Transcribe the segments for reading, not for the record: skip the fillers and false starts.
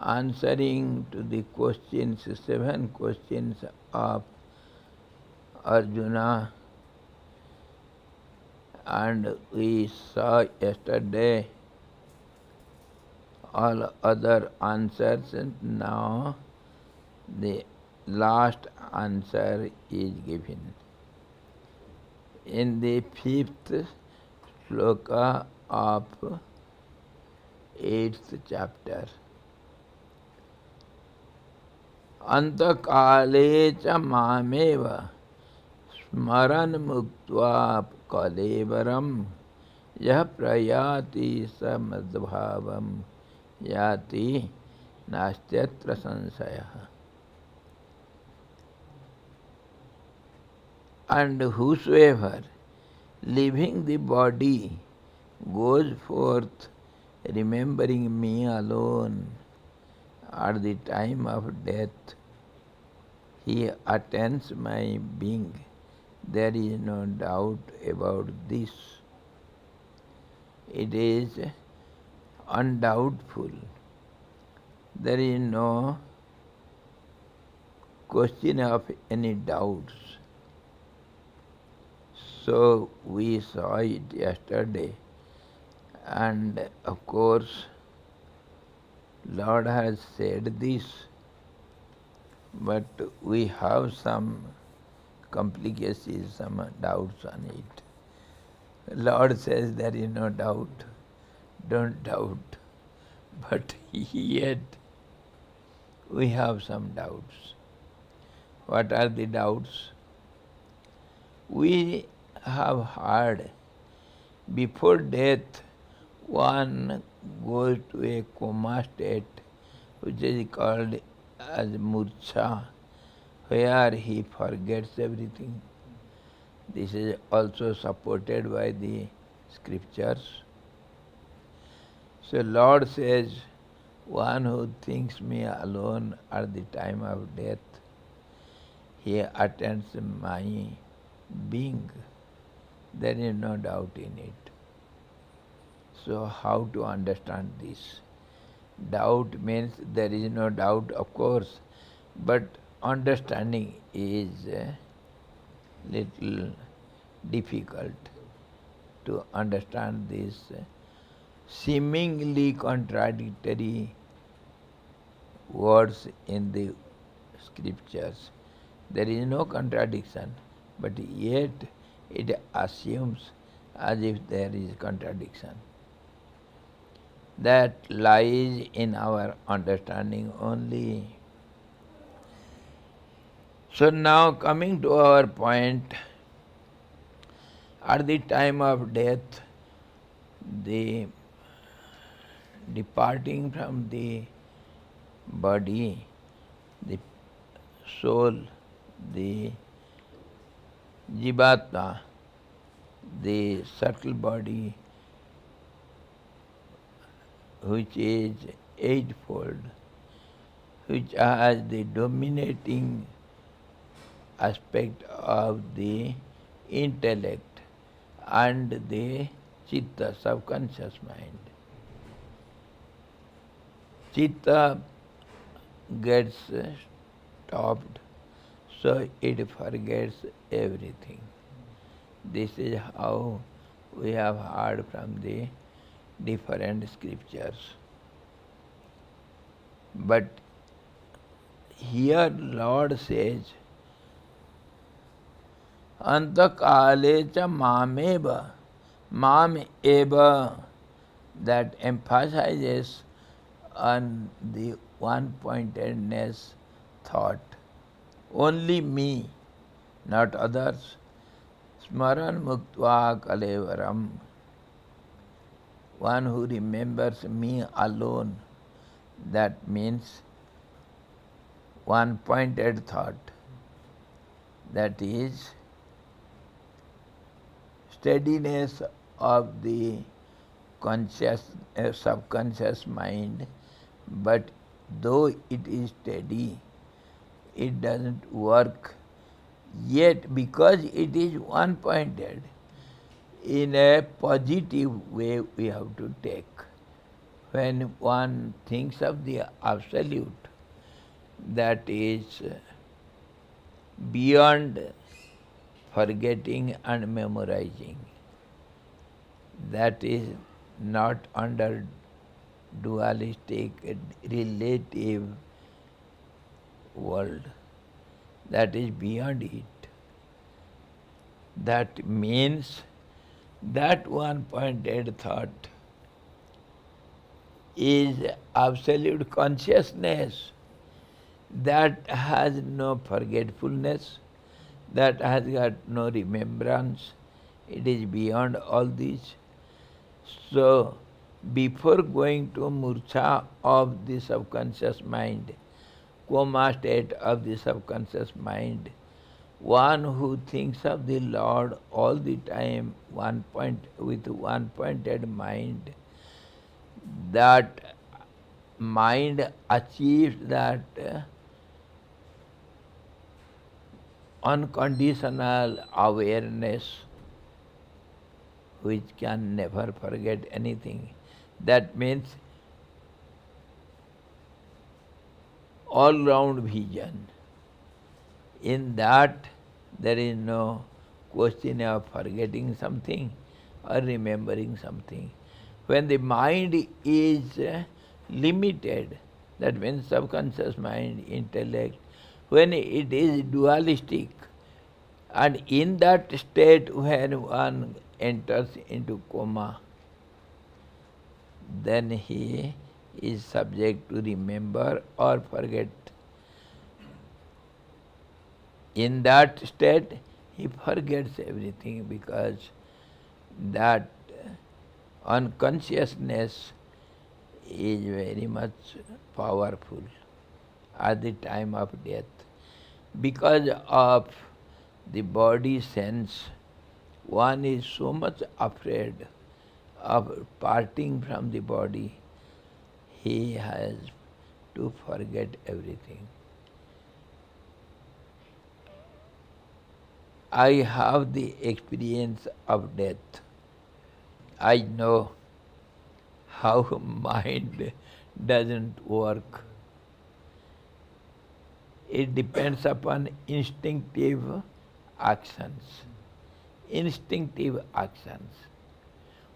answering to the questions, 7 questions of Arjuna, and we saw yesterday all other answers, and now the last answer is given. In the 5th sloka of 8th chapter. Antakale cha mameva smaran muktva kalevaram yah prayati samadbhavam yati nastyatra sansayah. And whosoever leaving the body goes forth remembering me alone at the time of death, he attains my being. There is no doubt about this. It is undoubtful. There is no question of any doubts. So we saw it yesterday, and of course Lord has said this, but we have some complications, some doubts on it. Lord says there is no doubt, don't doubt, but yet we have some doubts. What are the doubts? We have heard before death one goes to a coma state which is called as murcha, where he forgets everything. This is also supported by the scriptures. So Lord says, one who thinks me alone at the time of death, he attains my being. There is no doubt in it. So how to understand this? Doubt means there is no doubt, of course, but understanding is little difficult to understand these seemingly contradictory words in the scriptures. There is no contradiction, but yet it assumes as if there is contradiction. That lies in our understanding only. So now coming to our point, at the time of death, the departing from the body, the soul, the jivatma, the subtle body, which is eightfold, which has the dominating aspect of the intellect and the chitta, subconscious mind. Chitta gets stopped, so it forgets everything. This is how we have heard from the different scriptures. But here Lord says, Antakale cha mameva, mam eva, that emphasizes on the one-pointedness thought. Only me, not others. Smaran muktva kalevaram. One who remembers me alone, that means one-pointed thought. That is steadiness of the subconscious mind, but though it is steady, it doesn't work. Yet because it is one-pointed, in a positive way we have to take. When one thinks of the Absolute, that is beyond forgetting and memorizing, that is not under dualistic, relative world, that is beyond it. That means that one-pointed thought is absolute consciousness that has no forgetfulness, that has got no remembrance. It is beyond all these. So, before going to murcha of the subconscious mind, coma state of the subconscious mind, one who thinks of the Lord all the time, with one-pointed mind, that mind achieves that unconditional awareness which can never forget anything. That means all-round vision. In that there is no question of forgetting something or remembering something. When the mind is limited, that means subconscious mind, intellect, when it is dualistic, and in that state when one enters into coma, then he is subject to remember or forget. In that state, he forgets everything because that unconsciousness is very much powerful at the time of death. Because of the body sense, one is so much afraid of parting from the body, he has to forget everything. I have the experience of death. I know how mind doesn't work. It depends upon instinctive actions. Instinctive actions.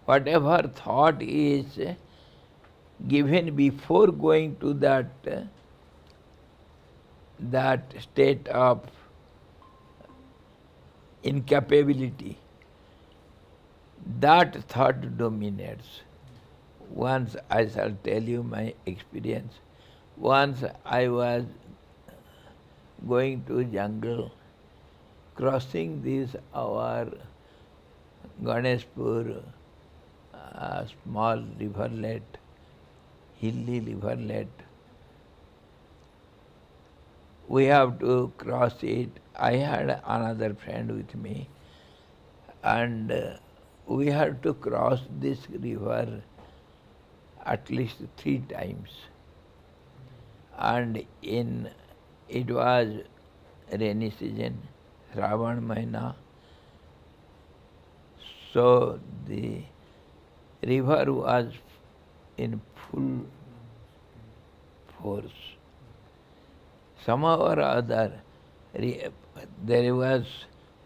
Whatever thought is given before going to that state of incapability, that thought dominates. Once I shall tell you my experience. Once I was going to jungle, crossing this our Ganeshpur small riverlet, hilly riverlet. We have to cross it. I had another friend with me, and we had to cross this river at least 3 times. And it was rainy season, Shravan Mahina. So the river was in full force. Somehow or other, there was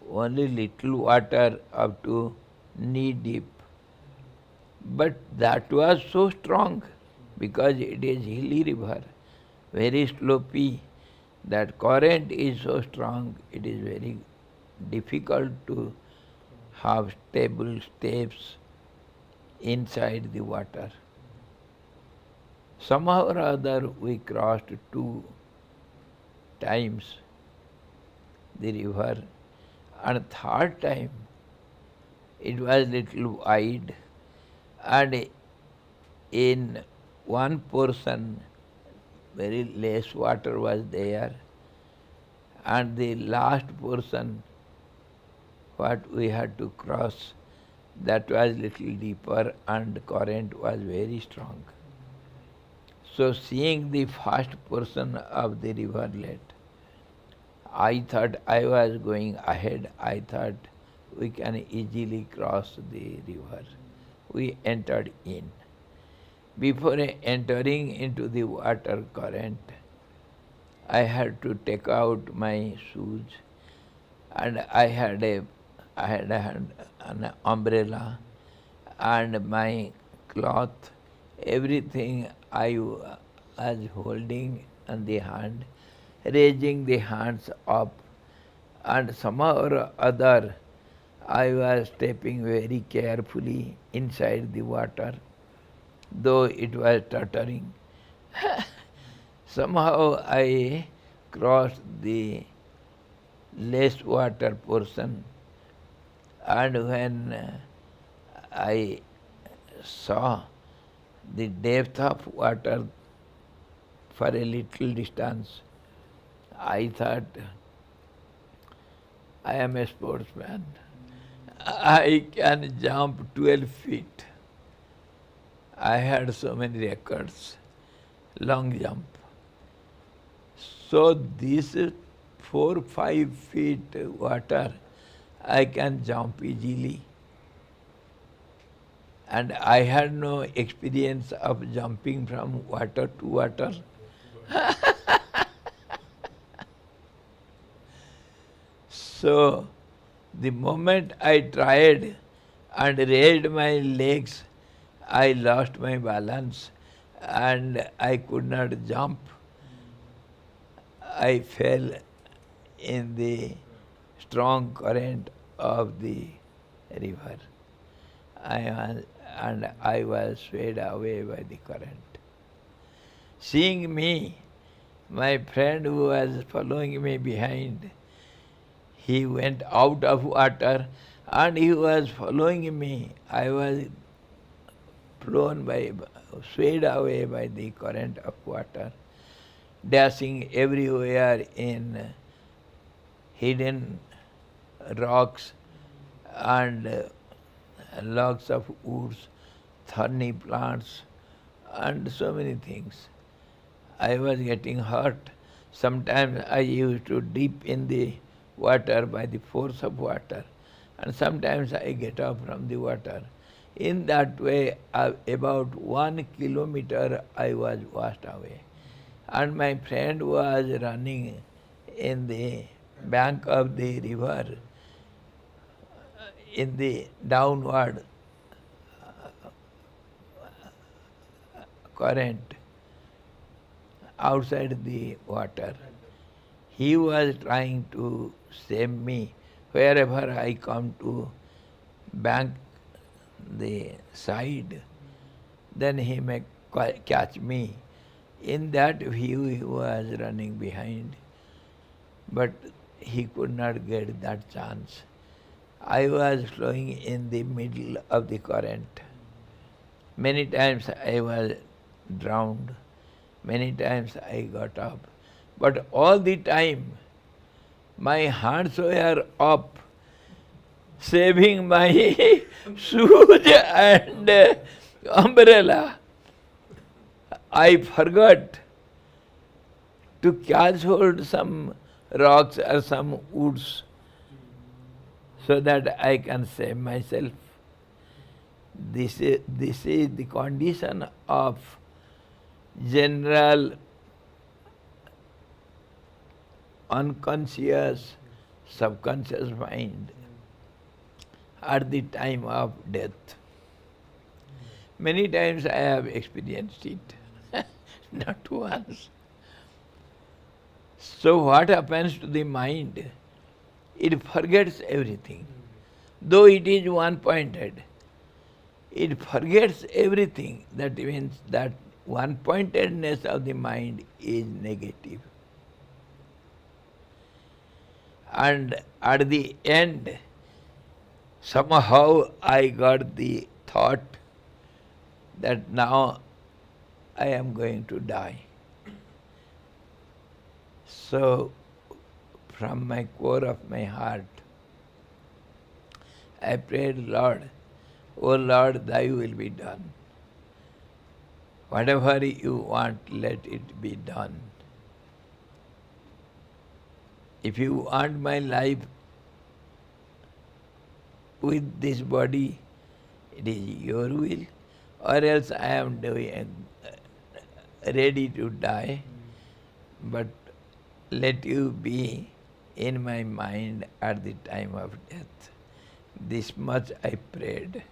only little water up to knee deep. But that was so strong because it is hilly river, very slopey. That current is so strong, it is very difficult to have stable steps inside the water. Somehow or other we crossed 2 times the river, and third time it was little wide, and in one portion very less water was there, and the last portion what we had to cross, that was little deeper and current was very strong. So seeing the first portion of the riverlet, I thought I was going ahead. I thought we can easily cross the river. We entered in. Before entering into the water current, I had to take out my shoes, and I had an umbrella and my cloth, everything I was holding in the hand, raising the hands up, and somehow or other I was stepping very carefully inside the water, though it was tottering. Somehow I crossed the less water portion, and when I saw the depth of water for a little distance, I thought, I am a sportsman. I can jump 12 feet. I had so many records, long jump. So this 4-5 feet water, I can jump easily. And I had no experience of jumping from water to water. So the moment I tried and raised my legs, I lost my balance and I could not jump. I fell in the strong current of the river. I was swayed away by the current. Seeing me, my friend who was following me behind, he went out of water and he was following me. I was swayed away by the current of water, dashing everywhere in hidden rocks and logs of woods, thorny plants, and so many things. I was getting hurt. Sometimes I used to dip in the water by the force of water, and sometimes I get up from the water. In that way, about 1 kilometer I was washed away. And my friend was running in the bank of the river in the downward current outside the water. He was trying to save me wherever I come to bank the side, then he may catch me. In that view he was running behind, but he could not get that chance. I was flowing in the middle of the current. Many times I was drowned. Many times I got up. But all the time my hands were up, saving my shoes and umbrella. I forgot to catch hold some rocks or some woods so that I can save myself. This is the condition of general unconscious, subconscious mind at the time of death. Many times I have experienced it, not once. So what happens to the mind? It forgets everything. Though it is one-pointed, it forgets everything. That means that one-pointedness of the mind is negative. And at the end, somehow I got the thought that now I am going to die. So, from my core of my heart, I prayed, Lord, O Lord, thy will be done. Whatever you want, let it be done. If you want my life with this body, it is your will. or else I am ready to die, but let you be in my mind at the time of death. This much I prayed.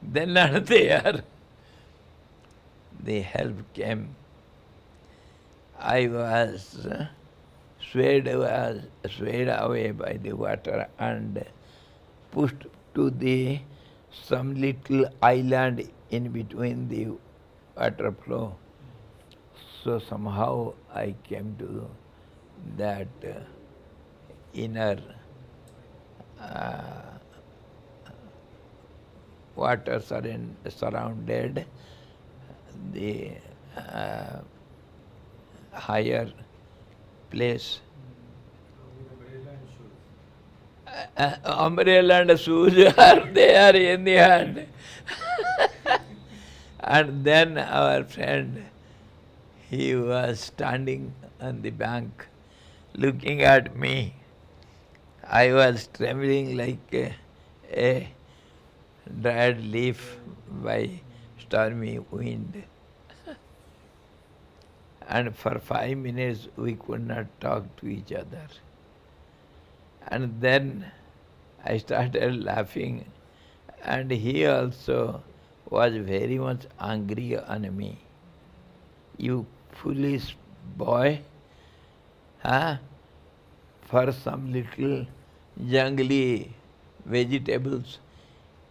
Then not there. The help came. I was swayed away by the water and pushed to the some little island in between the water flow. So somehow I came to that inner water surrounded the higher place. Umbrella and shoes are there in the hand. And then our friend, he was standing on the bank looking at me. I was trembling like a dried leaf by stormy wind. And for 5 minutes we could not talk to each other. And then I started laughing, and he also was very much angry on me. You foolish boy, for some little jungly vegetables,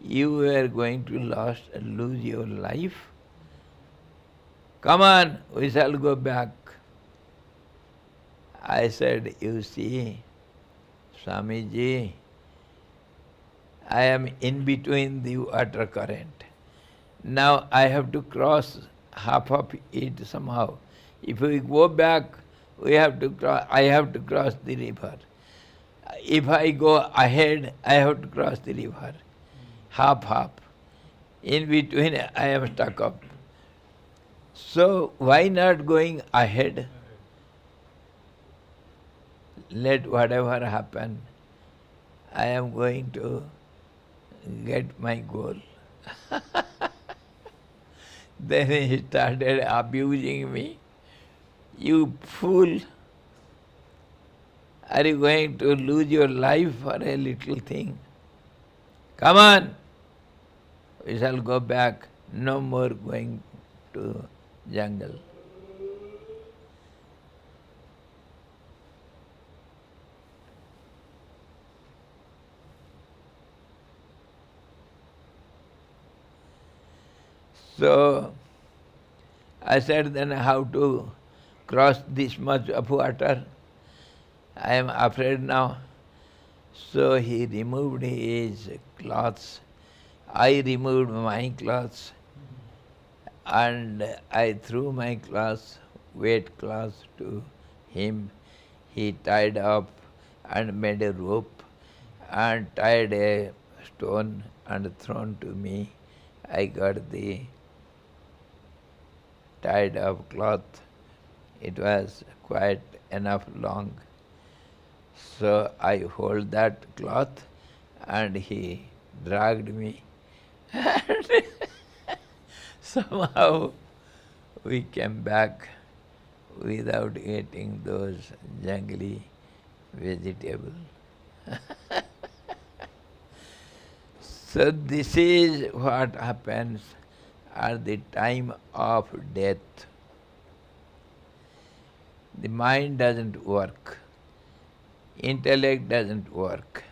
you were going to lose your life? Come on, we shall go back. I said, you see, Swamiji, I am in between the water current. Now I have to cross half of it somehow. If we go back, I have to cross the river. If I go ahead, I have to cross the river. Half. In between, I am stuck up. So why not going ahead? Let whatever happen, I am going to get my goal. Then he started abusing me. You fool! Are you going to lose your life for a little thing? Come on! We shall go back. No more going to jungle. So I said, then how to cross this much of water? I am afraid now. So he removed his clothes. I removed my clothes, and I threw my clothes, wet clothes, to him. He tied up and made a rope and tied a stone and thrown to me. I got the tied up cloth. It was quite enough long. So I hold that cloth and he dragged me. And somehow we came back without eating those jungly vegetables. So this is what happens at the time of death. The mind doesn't work. Intellect doesn't work.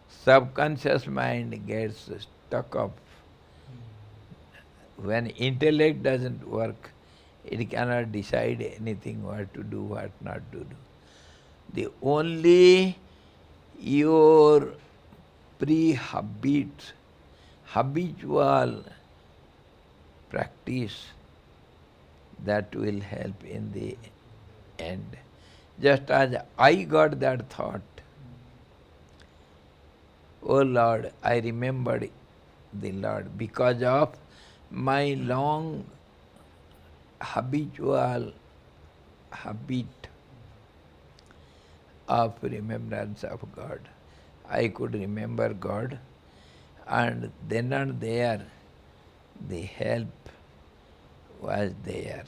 Subconscious mind gets stuck up. When intellect doesn't work, it cannot decide anything, what to do, what not to do. The only your habitual practice that will help in the end. Just as I got that thought, oh Lord, I remembered the Lord because of my long habitual habit of remembrance of God. I could remember God, and then and there the help was there.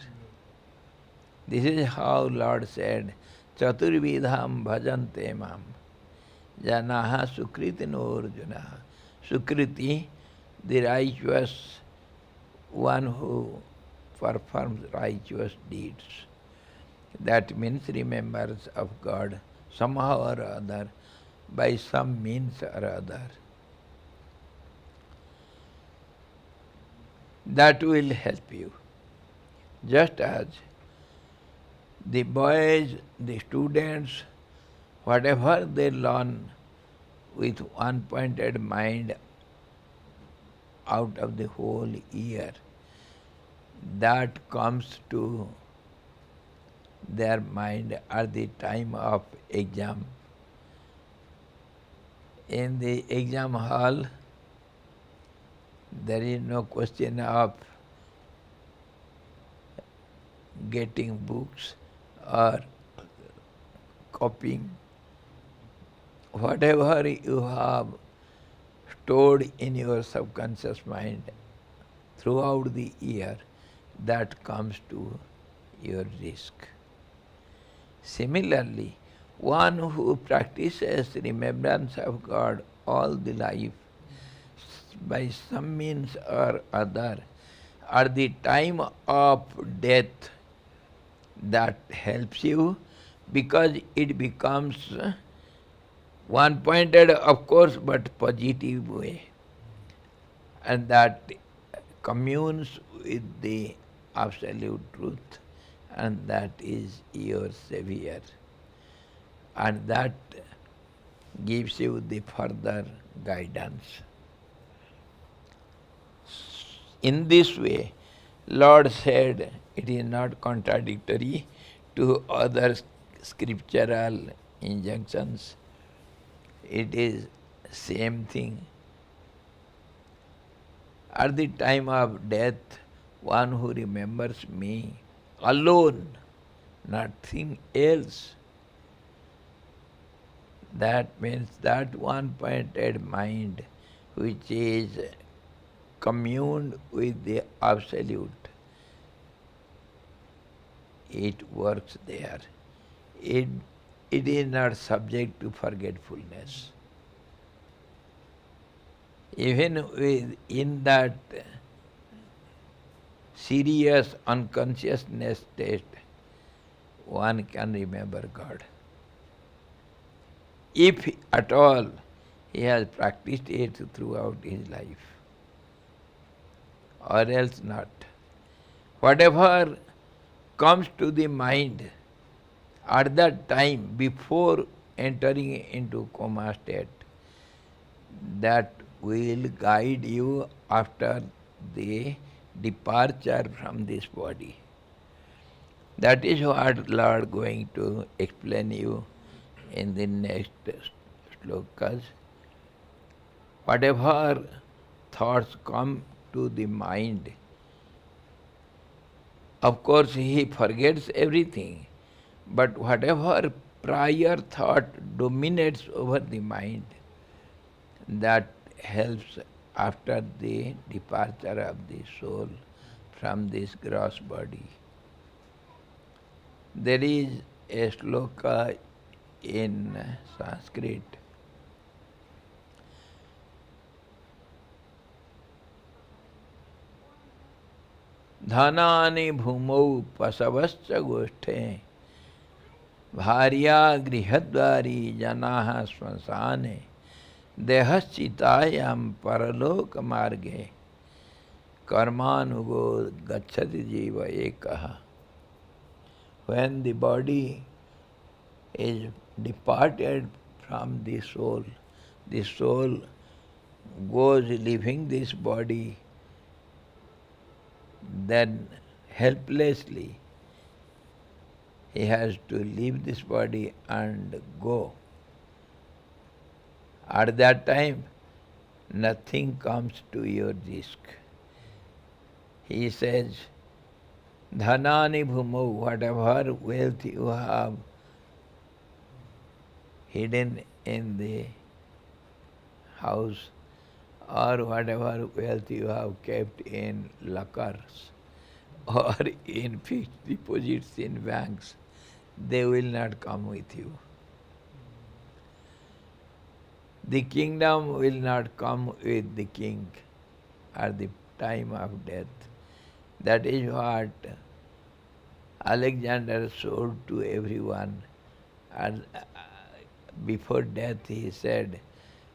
This is how Lord said, Chaturvidham bhajante mam, janaha sukritino arjunaha. Sukriti, the righteous one who performs righteous deeds. That means remembers of God somehow or other, by some means or other. That will help you. Just as the boys, the students, whatever they learn with one-pointed mind out of the whole year, that comes to their mind at the time of exam. In the exam hall, there is no question of getting books or copying. Whatever you have stored in your subconscious mind throughout the year, that comes to your risk. Similarly, one who practices remembrance of God all the life, by some means or other, at the time of death, that helps you, because it becomes one-pointed, of course, but positive way, and that communes with the absolute truth, and that is your Savior, and that gives you the further guidance. In this way, Lord said it is not contradictory to other scriptural injunctions. It is same thing. At the time of death, one who remembers me alone, nothing else, that means that one-pointed mind which is communed with the Absolute, it works there. It is not subject to forgetfulness. Even in that serious unconsciousness state, one can remember God. If at all he has practiced it throughout his life, or else not. Whatever comes to the mind at that time before entering into coma state, that will guide you after the departure from this body. That is what Lord going to explain you in the next slokas. Whatever thoughts come to the mind, of course he forgets everything, but whatever prior thought dominates over the mind, that helps after the departure of the soul from this gross body. There is a sloka in Sanskrit. Dhanani bhumau pasavascha goshthe bharya grihadvari janaha swansane dehaschitayam paraloka marge karmanugo gacchati jiva ekaha. When the body is departed from the soul goes leaving this body, then helplessly he has to leave this body and go. At that time, nothing comes to your risk. He says, Dhanani bhumau, whatever wealth you have hidden in the house or whatever wealth you have kept in lockers or in fixed deposits in banks, they will not come with you. The kingdom will not come with the king at the time of death. That is what Alexander showed to everyone. And before death he said,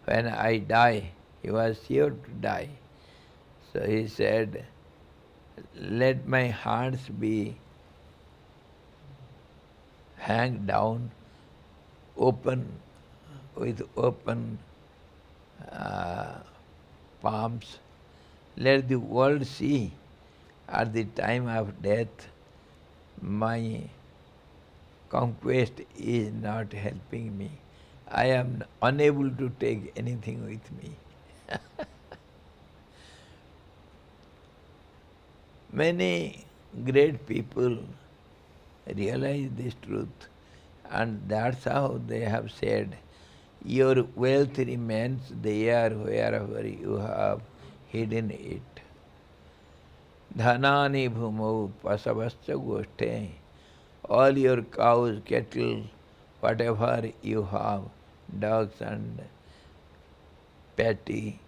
when I die, he was sure to die. So he said, let my hands be hanged down, open, with open palms. Let the world see at the time of death my conquest is not helping me. I am unable to take anything with me. Many great people realize this truth, and that's how they have said, your wealth remains there wherever you have hidden it. Dhanani bhumau pasavascha goshte. All your cows, cattle, whatever you have, dogs and petty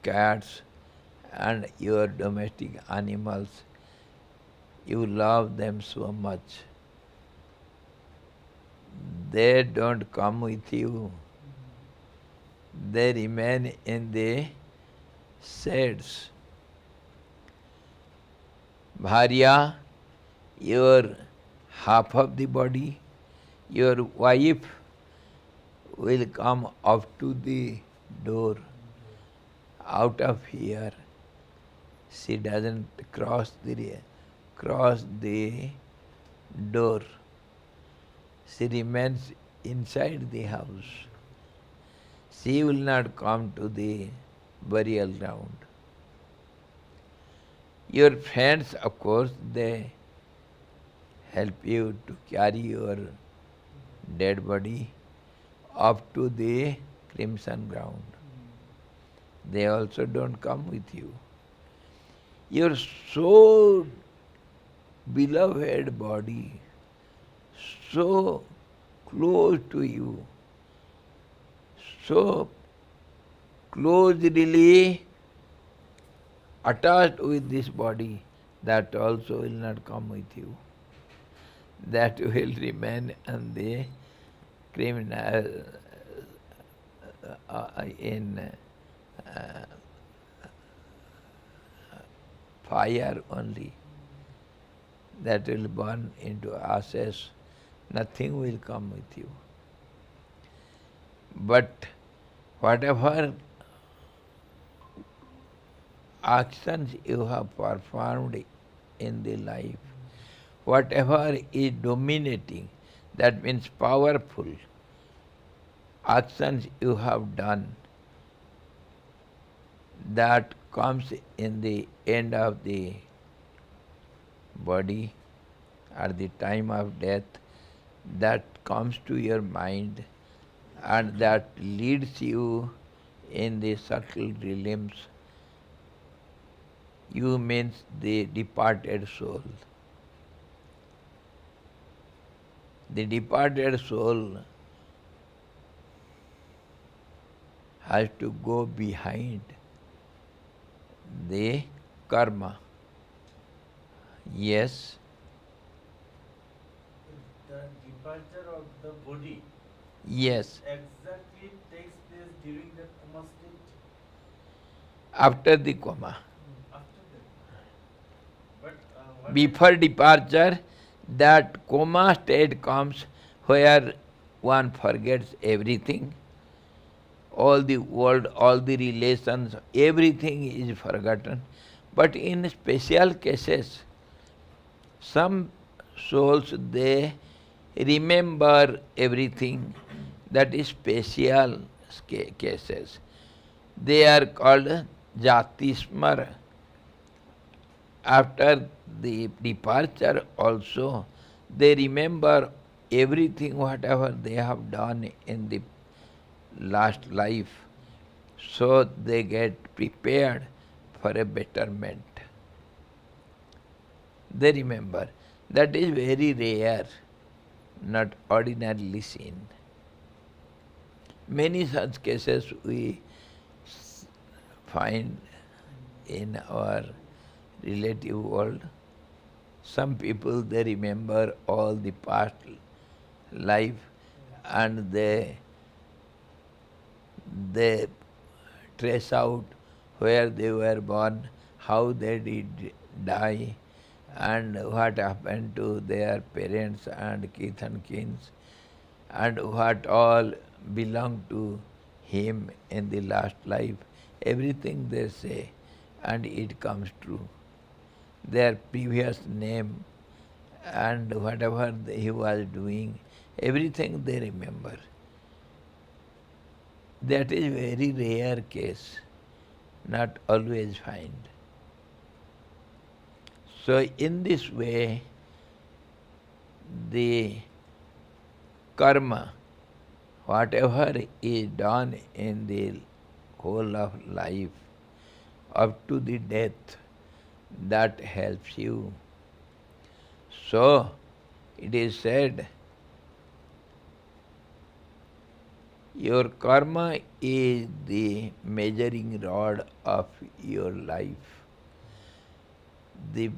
cats and your domestic animals, you love them so much. They don't come with you. They remain in the sheds. Bharya, your half of the body, your wife will come up to the door. Out of here, she doesn't cross the door. She remains inside the house. She will not come to the burial ground. Your friends, of course, they help you to carry your dead body up to the crimson ground. They also don't come with you. Your so beloved body, so close to you, so closely attached with this body, that also will not come with you. That will remain on the criminal in fire only. That will burn into ashes. Nothing will come with you. But whatever actions you have performed in the life, whatever is dominating, that means powerful actions you have done, that comes in the end of the body, at the time of death, that comes to your mind and that leads you in the subtle realms. You means the departed soul. The departed soul has to go behind the karma. Yes. The departure of the body. Yes. Exactly takes place during the coma state. After the coma. After that. But before departure, that coma state comes where one forgets everything. All the world, all the relations, everything is forgotten. But in special cases, some souls, they remember everything. That is special cases. They are called Jatismara. After the departure also, they remember everything, whatever they have done in the last life. so they get prepared for a betterment. They remember. That is very rare, not ordinarily seen. Many such cases we find in our relative world. Some people, they remember all the past life and they trace out where they were born, how they did die, and what happened to their parents and kith and kins, and what all belonged to him in the last life. Everything they say, and it comes true. Their previous name and whatever he was doing, everything they remember. That is very rare case, not always find. So in this way, the karma, whatever is done in the whole of life, up to the death, that helps you. So it is said, your karma is the measuring rod of your life. The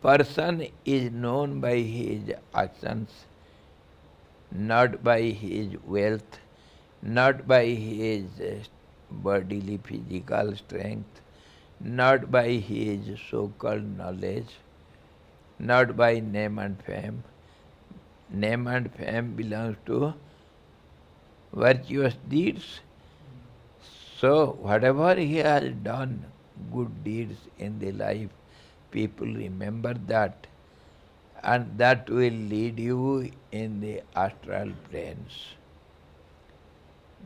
person is known by his actions, not by his wealth, not by his bodily physical strength, not by his so-called knowledge, not by name and fame. Name and fame belongs to virtuous deeds. So whatever he has done, good deeds in the life, people remember that, and that will lead you in the astral planes.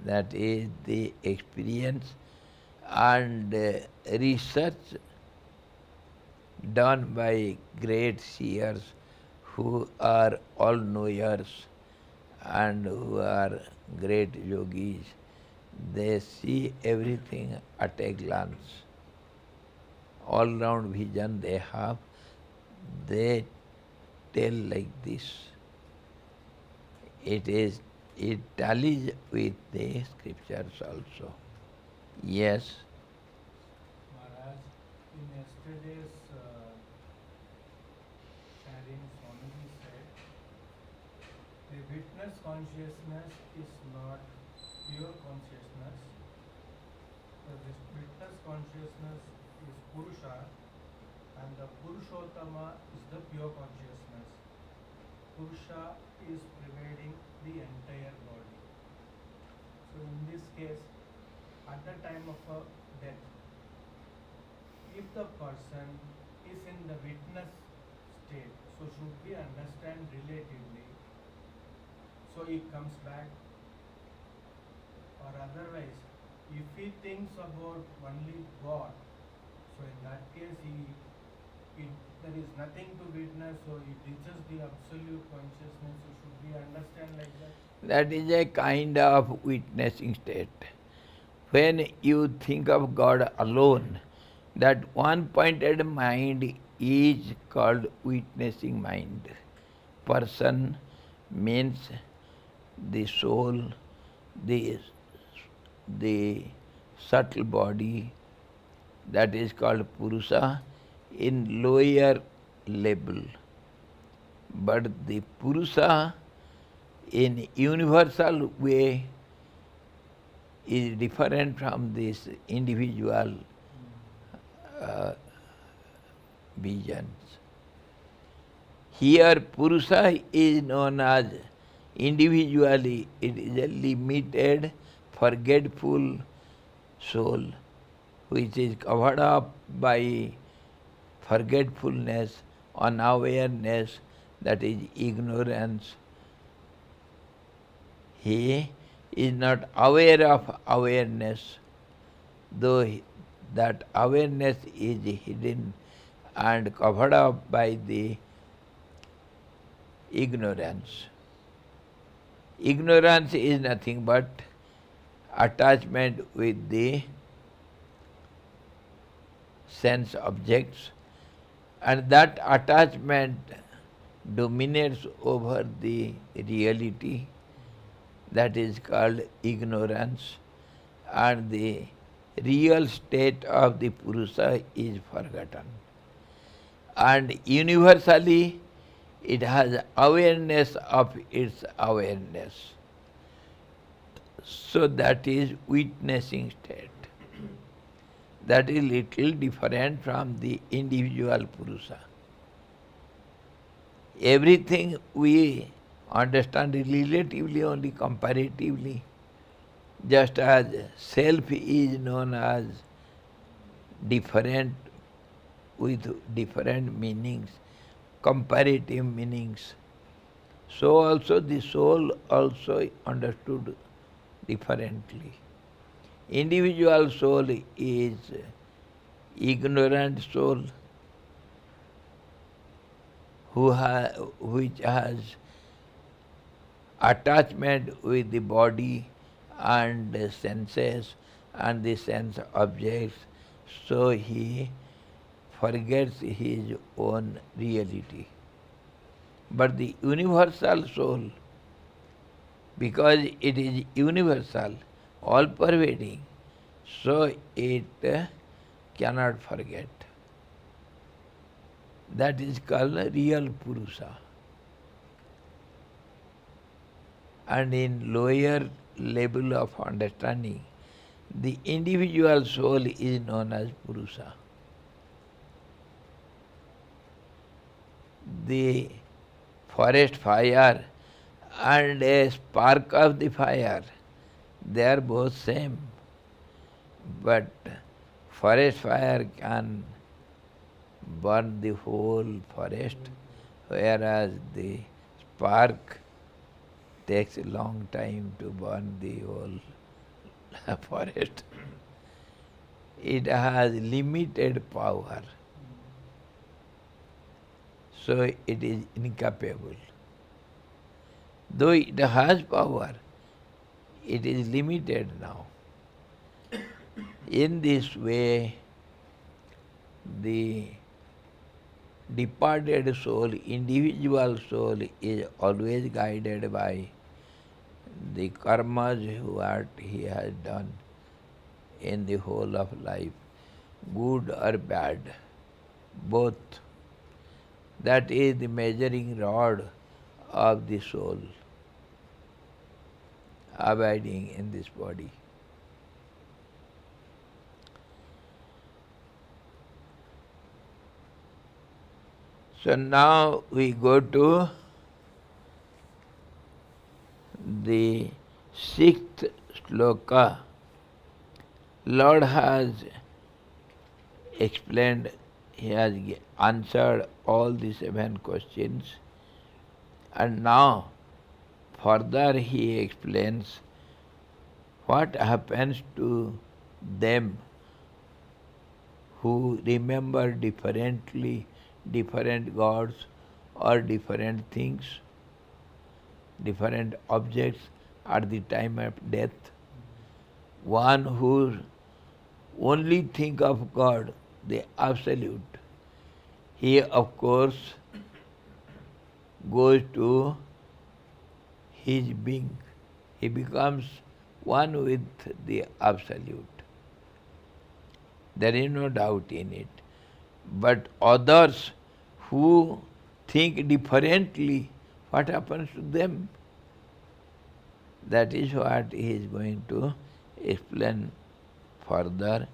That is the experience and research done by great seers who are all-knowers and who are great yogis. They see everything at a glance. All-round vision they have. They tell like this. It tallies with the scriptures also. Yes. Maharaj, in yesterday's sharing, Swamiji said, the witness consciousness is not pure consciousness. So this witness consciousness is Purusha, and the Purushottama is the pure consciousness. Purusha is pervading the entire body. So in this case, at the time of a death, if the person is in the witness state, so should we understand relatively, so he comes back, or otherwise, if he thinks about only God, so in that case there is nothing to witness, so he reaches the absolute consciousness, so should we understand like that? That is a kind of witnessing state. When you think of God alone, that one-pointed mind is called witnessing mind. Person means the soul, the subtle body, that is called Purusha in lower level. But the Purusha in universal way is different from this individual visions. Here Purusha is known as individually, it is a limited, forgetful soul which is covered up by forgetfulness, unawareness, that is ignorance. He is not aware of awareness, though that awareness is hidden and covered up by the ignorance. Ignorance is nothing but attachment with the sense objects, and that attachment dominates over the reality, that is called ignorance, and the real state of the Purusha is forgotten. And universally, it has awareness of its awareness. So that is witnessing state. That is little different from the individual Purusha. Everything we understand relatively, only comparatively. Just as self is known as different with different meanings, comparative meanings, so also the soul also understood differently. Individual soul is ignorant soul which has attachment with the body and the senses and the sense objects, so he forgets his own reality. But the universal soul, because it is universal, all-pervading, so it cannot forget. That is called real Purusha. And in lower level of understanding, the individual soul is known as Purusha. The forest fire and a spark of the fire, they are both same. But forest fire can burn the whole forest, whereas the spark takes a long time to burn the whole forest. It has limited power, so it is incapable. Though it has power, it is limited now. In this way, the departed soul, individual soul, is always guided by the karmas what he has done in the whole of life, good or bad, both. That is the measuring rod of the soul abiding in this body. So now we go to the 6th sloka. Lord has explained, he has answered all the 7 questions, and now further he explains what happens to them who remember differently different gods or different things, different objects at the time of death. One who only think of God, the Absolute, he of course goes to his being. He becomes one with the Absolute. There is no doubt in it. But others who think differently, what happens to them? That is what he is going to explain further.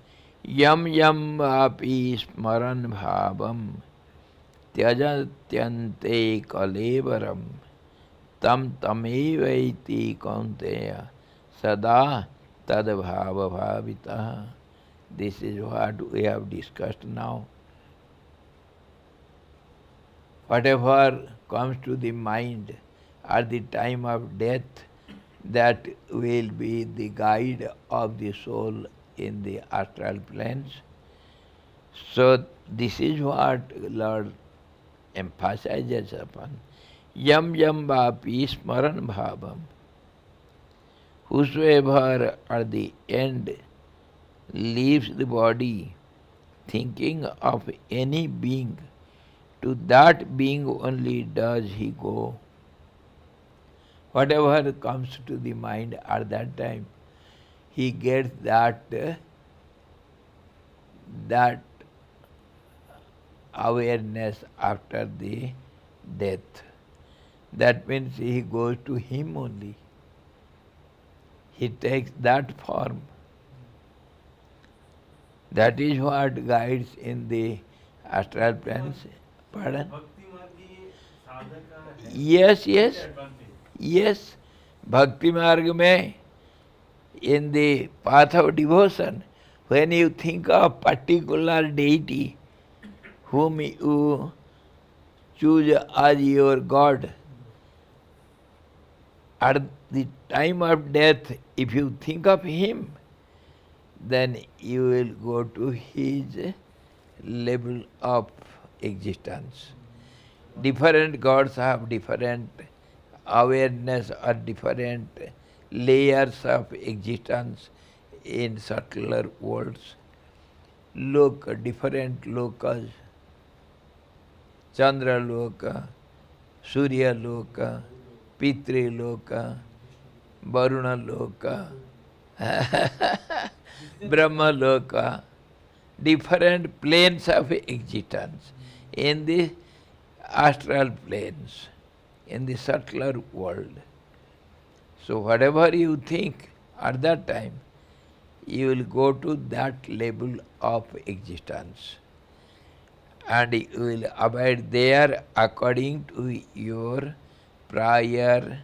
Yam yam api smaran bhavam tyajatyante kalevaram tam tamevaiti kaunteya sada tad bhava bhavitah. This is what we have discussed now. Whatever comes to the mind at the time of death, that will be the guide of the soul in the astral planes. So this is what Lord emphasizes upon. Yam yam vapi smaran bhavam. Whosoever at the end leaves the body thinking of any being, to that being only does he go. Whatever comes to the mind at that time, he gets that awareness after the death. That means he goes to him only. He takes that form. That is what guides in the astral planes. Pardon? Yes, yes. Yes. Bhakti Marg mein, in the path of devotion, when you think of particular deity whom you choose as your God, at the time of death, if you think of him, then you will go to his level of existence. Different gods have different awareness or different layers of existence in subtler worlds. Look, different lokas, Chandra loka, Surya loka, Pitri loka, Varuna loka, Brahma loka, different planes of existence in the astral planes, in the subtler world. So whatever you think at that time, you will go to that level of existence. And you will abide there according to your prior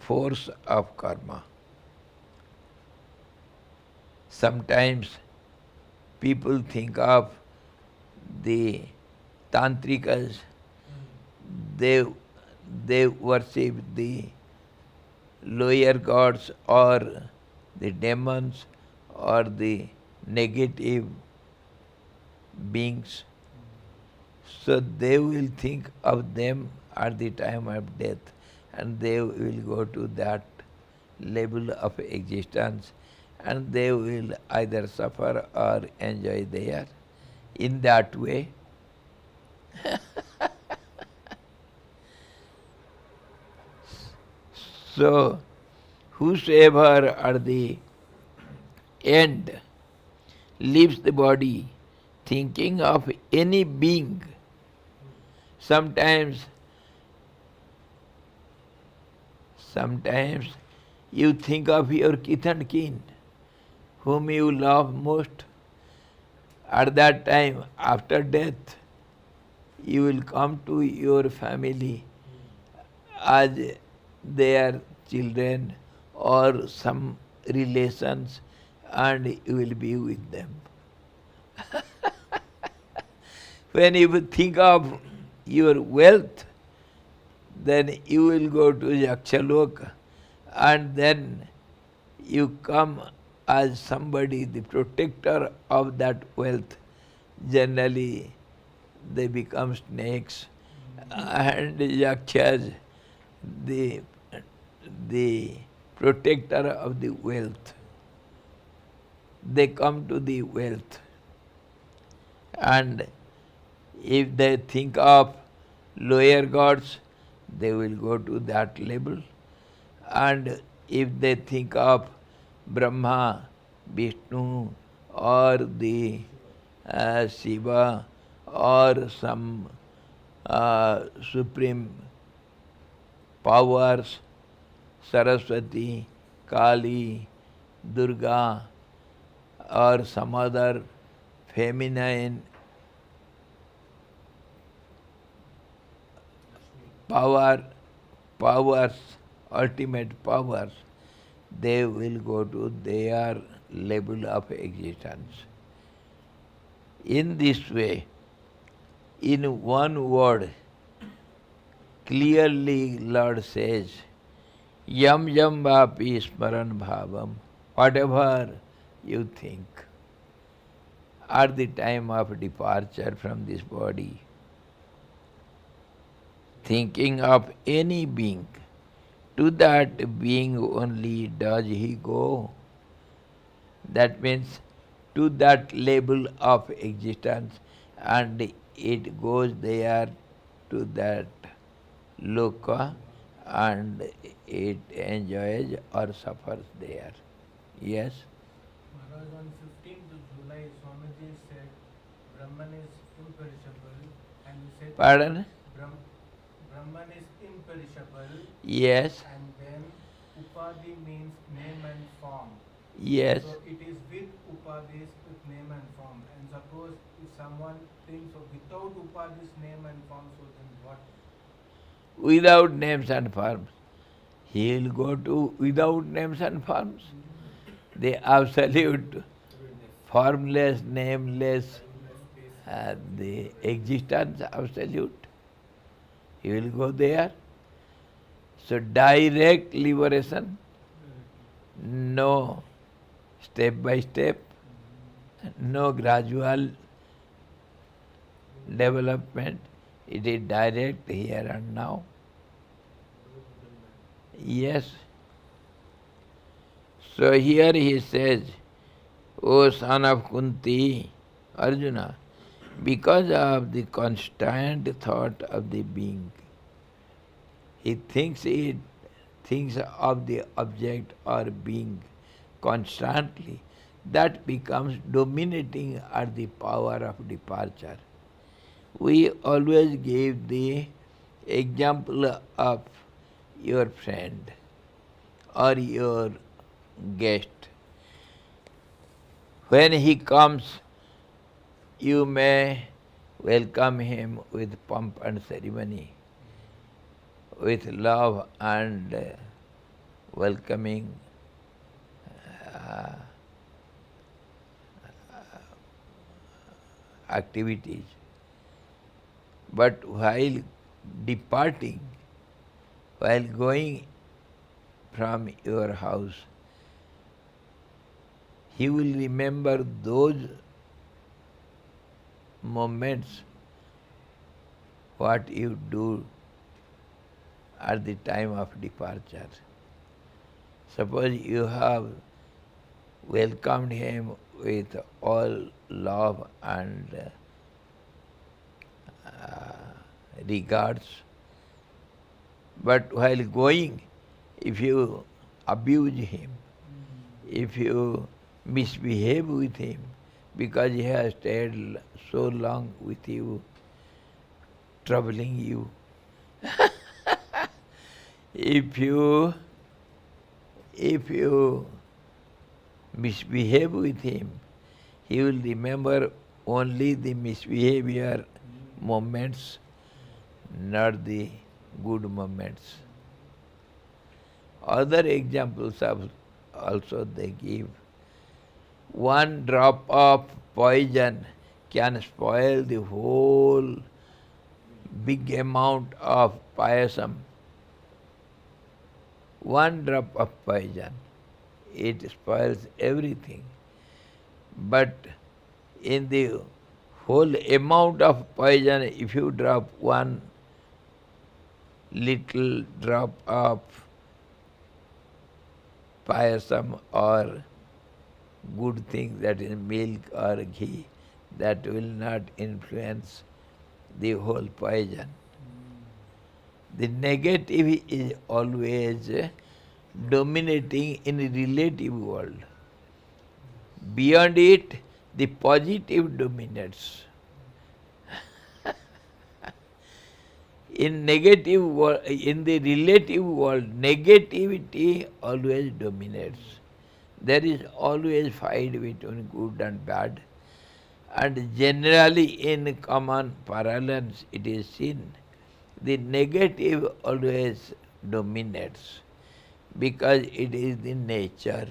force of karma. Sometimes people think of the tantrikas, they worship the lower gods or the demons or the negative beings. So they will think of them at the time of death, and they will go to that level of existence, and they will either suffer or enjoy there. In that way, so whosoever at the end leaves the body thinking of any being, sometimes you think of your kith and kin, whom you love most. At that time, after death, you will come to your family as their children or some relations, and you will be with them. When you think of your wealth, then you will go to Yakshaloka, and then you come as somebody, the protector of that wealth. Generally, they become snakes, and Yakshas, the protector of the wealth. They come to the wealth, and if they think of lower gods, they will go to that level. And if they think of Brahma, Vishnu, or the Shiva, or some supreme powers, Saraswati, Kali, Durga, or some other feminine powers, ultimate powers, they will go to their level of existence. In this way, in one word, clearly Lord says, Yam yam vapi smaran bhavam, whatever you think at the time of departure from this body, thinking of any being, to that being only does he go. That means to that level of existence, and it goes there to that loka, and it enjoys or suffers there. Yes? Maharaj, on 15th July, Swamiji said Brahman is imperishable, and you said Pardon? Brahman is imperishable, Yes. and then Upadhi means name and form. Yes. So it is with Upadhis, with name and form. And suppose if someone thinks of without Upadhis, name and form, so then what? Without names and forms. He will go to without names and forms. The absolute, formless, nameless, the existence absolute. He will go there. So direct liberation, no step by step, no gradual development. It is direct here and now. Yes. So here he says, O son of Kunti, Arjuna, because of the constant thought of the being, he thinks of the object or being constantly. That becomes dominating at the power of departure. We always give the example of your friend or your guest. When he comes, you may welcome him with pomp and ceremony, with love and welcoming activities. But while departing, while going from your house, he will remember those moments, what you do at the time of departure. Suppose you have welcomed him with all love and regards, but while going, if you abuse him, if you misbehave with him, because he has stayed so long with you, troubling you, if you misbehave with him, he will remember only the misbehavior moments, not the good moments. Other examples also they give. One drop of poison can spoil the whole big amount of payasam. One drop of poison, it spoils everything. But in the whole amount of poison, if you drop one little drop of payasam or good thing, that is milk or ghee, that will not influence the whole poison. The negative is always dominating in a relative world. Beyond it, the positive dominates. In the relative world, negativity always dominates. There is always fight between good and bad. And generally in common parlance it is seen, the negative always dominates, because it is the nature.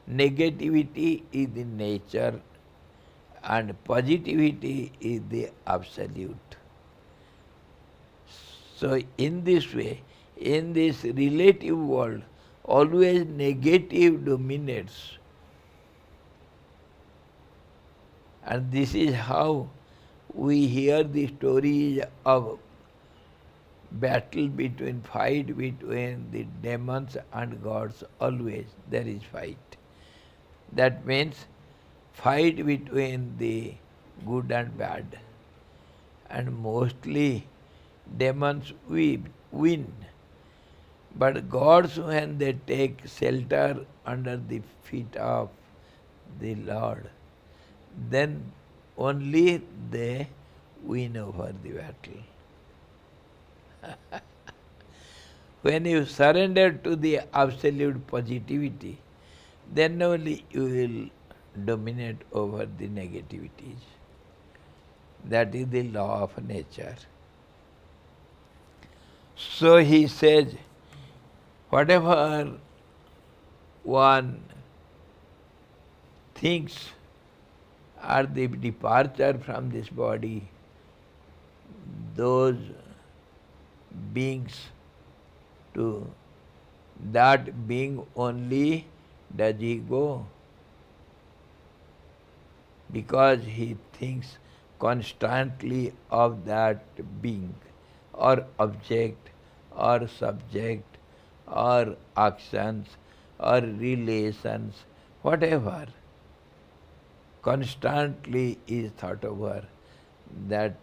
Negativity is the nature and positivity is the absolute. So in this way, in this relative world, always negative dominates. And this is how we hear the stories of fight between the demons and gods. Always there is fight. That means fight between the good and bad. And mostly demons win. But gods, when they take shelter under the feet of the Lord, then only they win over the battle. When you surrender to the absolute positivity, then only you will dominate over the negativities. That is the law of nature. So he says, whatever one thinks are the departure from this body, those beings, to that being only does he go, because he thinks constantly of that being or object or subject or actions or relations, whatever, constantly is thought over, that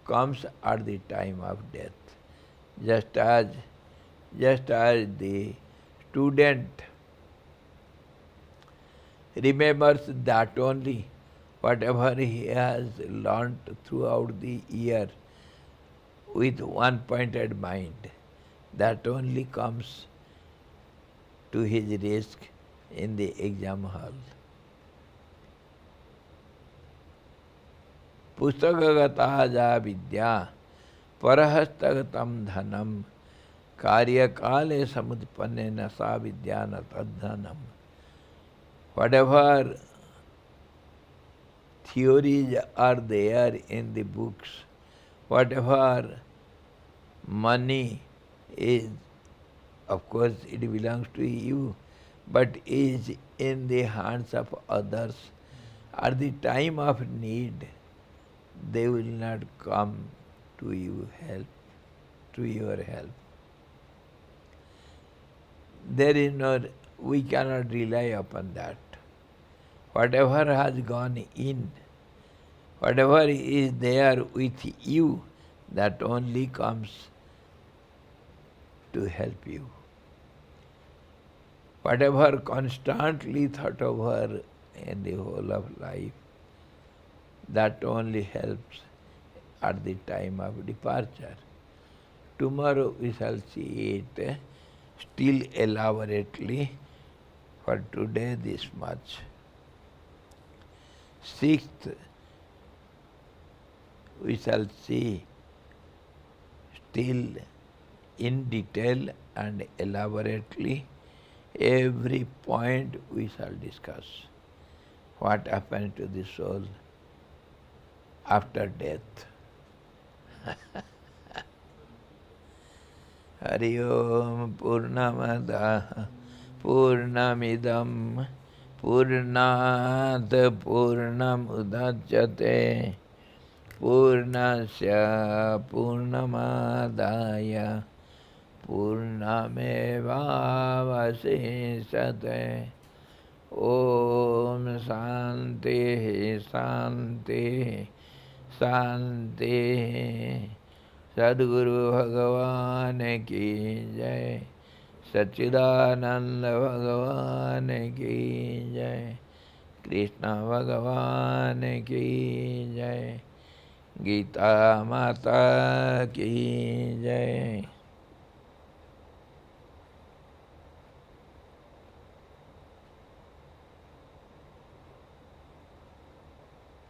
comes at the time of death. Just as the student remembers that only, whatever he has learnt throughout the year with one-pointed mind, that only comes to his risk in the exam hall. Pustakagata ja vidya parahastagatam dhanam karyakale samudpanne nasa vidya natadhanam. Whatever theories are there in the books, whatever money is, of course it belongs to you, but is in the hands of others, at the time of need, they will not come to your help. There is no, we cannot rely upon that. Whatever has gone in, whatever is there with you, that only comes to help you. Whatever constantly thought over in the whole of life, that only helps at the time of departure. Tomorrow we shall see it still elaborately. For today this much. Sixth, we shall see still in detail and elaborately. Every point we shall discuss. What happens to the soul after death. Hari Om Purnamada Purnamidam Purnat Purnamudachyate Purnasya Purnamadaya Purnamevavasisate. Om Shanti Shanti Shanti. Sadguru Bhagavan ki jai. Sachidananda Bhagavan ki jai. Krishna Bhagavan ki jai. Gita Mata ki jai.